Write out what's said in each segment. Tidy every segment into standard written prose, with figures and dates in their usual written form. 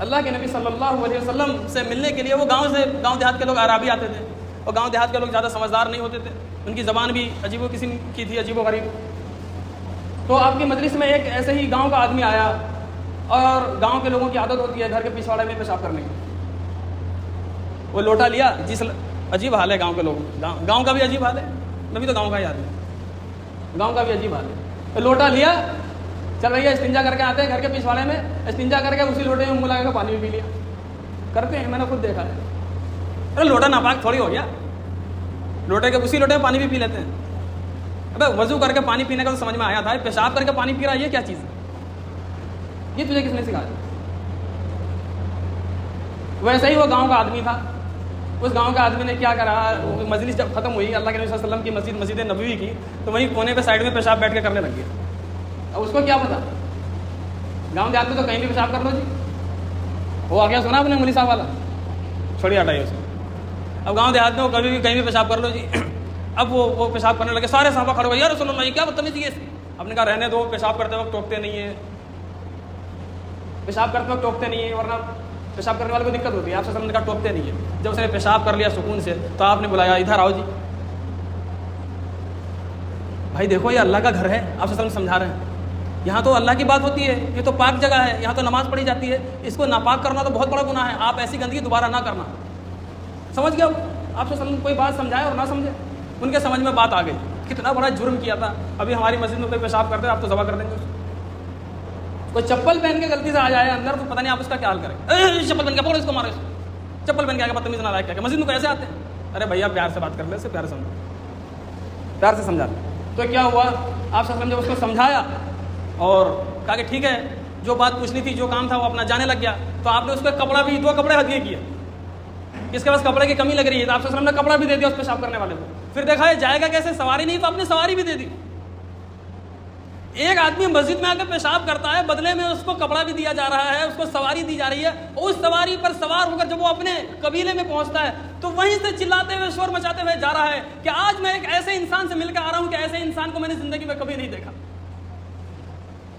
اللہ کے نبی صلی اللہ علیہ وسلم سے ملنے کے لیے وہ گاؤں دیہات کے لوگ عرابی آتے تھے، اور گاؤں دیہات کے لوگ زیادہ سمجھدار نہیں ہوتے تھے، ان کی زبان بھی عجیب و قسم کی تھی، عجیب و غریب. تو آپ کی مجلس میں ایک ایسے ہی گاؤں کا آدمی آیا، اور گاؤں کے لوگوں کی عادت ہوتی ہے گھر کے پچھواڑے میں پیشاب کرنے کی. وہ لوٹا لیا، عجیب حال ہے گاؤں کے لوگوں، گاؤں کا بھی عجیب حال ہے، نبی تو گاؤں کا ہی آدمی، گاؤں کا بھی عجیب حال ہے. تو لوٹا لیا، چل رہی ہے، استنجا کر کے آتے ہیں گھر کے پچھواڑے میں، استنجا کر کے اسی لوٹے میں منہ لگا کے پانی بھی پی لیا. کرتے ہیں، میں نے خود دیکھا ہے. ارے لوٹا ناپاک تھوڑی ہو گیا، لوٹے کے اسی لوٹے میں پانی بھی پی لیتے ہیں. ابے وضو کر کے پانی پینے کا تو سمجھ میں آیا تھا، پیشاب کر کے پانی پی رہا ہے، یہ کیا چیز ہے؟ یہ تجھے کس نے سکھایا؟ ویسے ہی وہ گاؤں کا آدمی تھا. اس گاؤں کے آدمی نے کیا کرا، مجلس جب ختم ہوئی اللہ کے نبی صلی اللہ علیہ وسلم کی مسجد نبوی کی، تو وہیں کونے پہ سائڈ میں پیشاب بیٹھ کے کرنے لگ گیا. اب اس کو کیا پتا، گاؤں دیہات میں تو کہیں بھی پیشاب کر لو جی. وہ آ گیا، سنا آپ نے مولوی صاحب والا، چھوڑی ہٹائیے اس کو. اب گاؤں دیہات میں وہ کبھی بھی کہیں بھی پیشاب کر لو جی. اب وہ پیشاب کرنے لگے، سارے صحابہ کھڑے ہوئے، یا رسول اللہ یہ کیا بدتمیزی ہے اس کی. آپ نے کہا رہنے دو، پیشاب کرتے وقت ٹوکتے نہیں ہیں، پیشاب کرتے وقت ٹوکتے نہیں ہیں، ورنہ پیشاب کرنے والے کو دقت ہوتی ہے. آپ صلی اللہ علیہ وسلم نے کہا ٹوکتے نہیں ہیں. جب اس نے پیشاب کر لیا سکون سے، تو آپ نے بلایا ادھر آؤ جی. بھائی دیکھو یہ اللہ کا گھر ہے، آپ صلی اللہ علیہ وسلم سمجھا رہے ہیں، یہاں تو اللہ کی بات ہوتی ہے، یہ تو پاک جگہ ہے، یہاں تو نماز پڑھی جاتی ہے، اس کو ناپاک کرنا تو بہت بڑا گناہ ہے، آپ ایسی گندگی دوبارہ نہ کرنا. سمجھ گیا آپ صلی اللہ علیہ وسلم کوئی بات سمجھائے اور نہ سمجھے، ان کے سمجھ میں بات آ گئی. کتنا بڑا جرم کیا تھا. ابھی ہماری مسجد میں کوئی پیشاب کرتے ہیں آپ تو ذبح کر دیں گے اس کو. کوئی چپل پہن کے غلطی سے آ جائے اندر تو پتہ نہیں آپ اس کا کیا حال کریں. چپل پہن کے پکڑو اس کو، مارو اس کو. چپل پہن کے آ کے بدتمیز نہ لائق کیا کہ مسجد میں کیسے آتے ہیں. ارے بھیا پیار سے بات کر لے، اسے پیار سے سمجھا، پیار سے سمجھا. تو کیا ہوا، آپ صلی اللہ علیہ وسلم جب اس کو سمجھایا اور کہا کہ ٹھیک ہے، جو بات پوچھنی تھی، جو کام تھا وہ اپنا جانے لگ گیا، تو آپ نے اس کو کپڑا بھی، 2 کپڑے ہدیے کیے. اس کے پاس کپڑے کی کمی لگ رہی ہے تو آپ صلی اللہ علیہ وسلم نے کپڑا بھی دے دیا اس پیشاب کرنے والے کو. پھر دیکھا یہ جائے گا کیسے، سواری نہیں تو آپ نے سواری بھی دے دی. ایک آدمی مسجد میں آ کے پیشاب کرتا ہے، بدلے میں اس کو کپڑا بھی دیا جا رہا ہے، اس کو سواری دی جا رہی ہے. اس سواری پر سوار ہو کر جب وہ اپنے قبیلے میں پہنچتا ہے تو وہیں سے چلاتے ہوئے، شور مچاتے ہوئے جا رہا ہے کہ آج میں ایک ایسے انسان سے مل کے آ رہا ہوں کہ ایسے انسان کو میں نے زندگی میں کبھی نہیں دیکھا.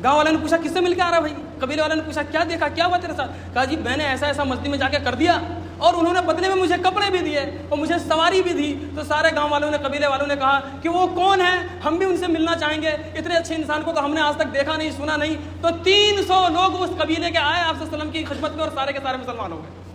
گاؤں والے نے پوچھا کس سے مل کے آ رہا بھائی؟ قبیلے والے نے پوچھا کیا دیکھا، کیا ہوا تیرے ساتھ؟ کہا جی میں نے ایسا مسجد میں جا کے کر دیا، اور انہوں نے بدلے میں مجھے کپڑے بھی دیے اور مجھے سواری بھی دی. تو سارے گاؤں والوں نے، قبیلے والوں نے کہا کہ وہ کون ہے، ہم بھی ان سے ملنا چاہیں گے، اتنے اچھے انسان کو تو ہم نے آج تک دیکھا نہیں، سنا نہیں. تو 300 لوگ اس قبیلے کے آئے آپ صلی اللہ علیہ وسلم کی خدمت میں، اور سارے کے سارے مسلمان ہو گئے.